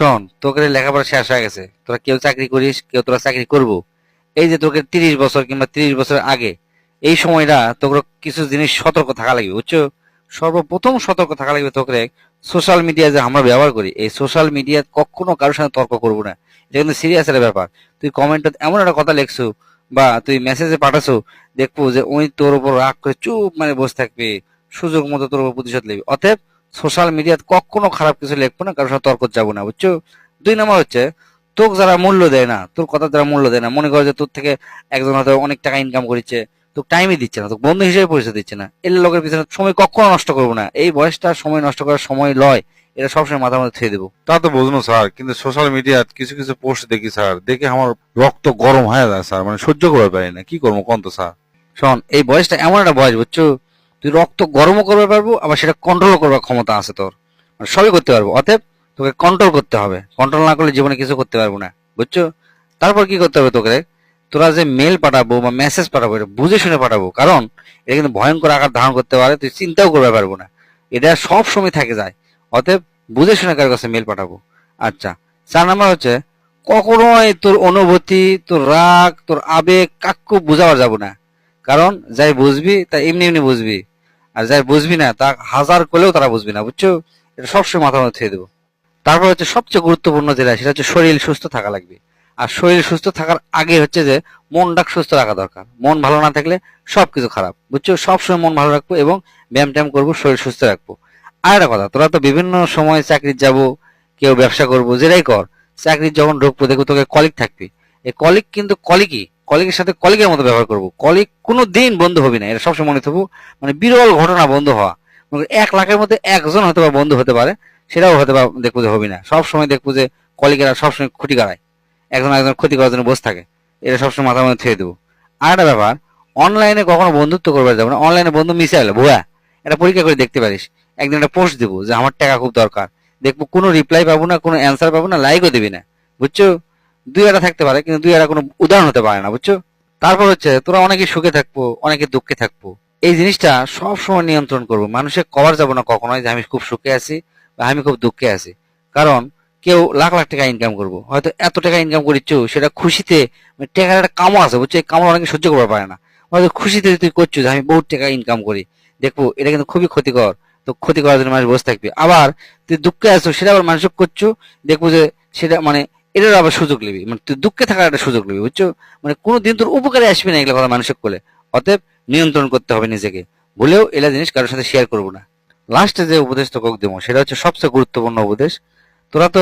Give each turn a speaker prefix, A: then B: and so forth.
A: শোন, তোকে লেখাপড়া শেষ হয়ে গেছে, তোরা কেউ চাকরি করিস, কেউ তোরা চাকরি করবো। এই যে তোকে 30 বছর কিংবা 30 বছর আগে এই সময়টা তোকে কিছু জিনিস সতর্ক থাকা লাগবে, বুঝছো? সর্বপ্রথম সতর্ক থাকা লাগবে তোকে। সোশ্যাল মিডিয়া যে আমরা ব্যবহার করি, এই সোশ্যাল মিডিয়া কখনো কারোর সাথে তর্ক করবো না। এটা কিন্তু সিরিয়াস একটা ব্যাপার। তুই কমেন্টে এমন একটা কথা লিখছো বা তুই মেসেজে পাঠাছো, দেখবো যে ওই তোর উপর রাগ করে চুপ মানে বসে থাকবে, সুযোগ মতো তোর উপর প্রতিশোধ নেবে। অতএব সোশ্যাল মিডিয়াতে কখনো খারাপ কিছু লিখবো না, কারোর সাথে তর্ক যাবো না, বুঝছো? 2 নম্বর হচ্ছে, তোকে যারা মূল্য দেয় না, তোর কথা যারা মূল্য দেয় না, মনে করে যে তোর থেকে একজন হয়তো অনেক টাকা ইনকাম করেছে, তোকে টাইমই দিচ্ছে না, তোকে বন্ধু হিসেবে পরিচয় দিচ্ছে না, এর লোকের পিছনে সময় কখনো নষ্ট করবো না। এই বয়সটা সময় নষ্ট করার সময় লয়, এটা সবসময় মাথার মধ্যে থুয়ে দেবো।
B: তা তো বুঝবো স্যার, কিন্তু সোশ্যাল মিডিয়াত কিছু কিছু পোস্ট দেখি স্যার, দেখে আমার রক্ত গরম হয়ে যায় স্যার, মানে সহ্য করতে পারি না। কি করবো কোন তো স্যার?
A: শোন, এই বয়সটা এমন একটা বয়স, বুঝছো? তুই রক্ত গরমও করতে পারবো, আবার সেটা কন্ট্রোল করবার ক্ষমতা আছে তোর, মানে সবই করতে পারবো। অতএব তোকে কন্ট্রোল করতে হবে, কন্ট্রোল না করলে জীবনে কিছু করতে পারবো না, বুঝছো? তারপর কি করতে হবে তোকে? তোরা যে মেল পাঠাবো বা মেসেজ পাঠাবো, এটা বুঝে শুনে পাঠাবো, কারণ এটা কিন্তু ভয়ঙ্কর আকার ধারণ করতে পারে, তুই চিন্তাও করতে পারবো না। এটা সব সময় থাকে যায়। অতএব বুঝে শুনে কারোর কাছে মেল পাঠাবো। আচ্ছা, 4 নম্বর হচ্ছে, কখনোই তোর অনুভূতি, তোর রাগ, তোর আবেগ কাকু বুঝাবার যাবো না। কারণ যাই বুঝবি তা এমনি এমনি বুঝবি, আর যাই বুঝবি না তা হাজার করলেও তারা বুঝবি না, বুঝছো? এটা সবসময় মাথার মধ্যে থুয়ে দেবো। তারপর হচ্ছে সবচেয়ে গুরুত্বপূর্ণ যেটা, সেটা হচ্ছে শরীর সুস্থ থাকা লাগবে। আর শরীর সুস্থ থাকার আগে হচ্ছে যে মনটা সুস্থ রাখা দরকার। মন ভালো না থাকলে সবকিছু খারাপ, বুঝছো? সবসময় মন ভালো রাখবো এবং ব্যায়াম ট্যায়াম করবো, শরীর সুস্থ রাখবো। আর একটা কথা, তোরা তো বিভিন্ন সময় চাকরি যাব, কেউ ব্যবসা করবো, যেটাই কর, চাকরি যখন ঢুকবো দেখবো তোকে কলিগ থাকবি। এই কলিগ কিন্তু কলিগই, কলিগের সাথে কলিগের মতো ব্যবহার করবো। কলিগ কোনো দিন বন্ধু হবি না, এটা সবসময় মনে থাকবো। মানে বিরল ঘটনা বন্ধু হওয়া, 1 লাখের মধ্যে একজন হয়তো বা বন্ধু হতে পারে, সেটাও হয়তো বা দেখবো যে হবি না। সবসময় দেখবো যে কলিগেরা সবসময় ক্ষতি করায়, একজন একজন ক্ষতি করার জন্য বসে থাকে। এটা সবসময় মাথার মধ্যে থুয়ে দেবো। আর একটা ব্যাপার, অনলাইনে কখনো বন্ধুত্ব করবার যাবো না। অনলাইনে বন্ধু মিশে এলো ভুয়া, এটা পরীক্ষা করে দেখতে পারিস। একদিন একটা পোস্ট দেবো যে আমার টাকা খুব দরকার, দেখবো কোনো রিপ্লাই পাবো না, কোনো অ্যান্সার পাবো না, লাইকও দিবি না, বুঝছো? দুই একটা থাকতে পারে, কিন্তু দুই একটা কোনো উদাহরণ হতে পারে না, বুঝছো? তারপর হচ্ছে, তোরা অনেকে সুখে থাকবো, অনেকে দুঃখে থাকবো। এই জিনিসটা সব সময় নিয়ন্ত্রণ করবো। মানুষের কবার যাবো না কখনোই যে আমি খুব সুখে আছি বা আমি খুব দুঃখে আছি। কারণ কেউ লাখ লাখ টাকা ইনকাম করবো, হয়তো এত টাকা ইনকাম করিচ্ছ সেটা খুশিতে, মানে টাকার একটা কামও আছে, বুঝছো? এই কামড় অনেকে সহ্য করতে পারে না। হয়তো খুশিতে তুই করছো যে আমি বহুত টাকা ইনকাম করি, দেখবো এটা কিন্তু খুবই ক্ষতিকর। তো ক্ষতি করার জন্য মানুষ বসে থাকবে। আবার তুই দুঃখে আছো, সেটা আবার মানুষ করছো, দেখবো যে সেটা মানে এটার আবার সুযোগ নিবি, মানে তুই দুঃখে থাকার একটা সুযোগ নিবি, বুঝছো? মানে কোনোদিন তোর উপকারে আসবে না এগুলো কথা মানুষের কোলে। অতএব নিয়ন্ত্রণ করতে হবে নিজেকে। ভুলেও এলা জিনিস কারোর সাথে শেয়ার করবো না। লাস্টে যে উপদেশ তোকে দেবো সেটা হচ্ছে সবচেয়ে গুরুত্বপূর্ণ উপদেশ। তোরা তো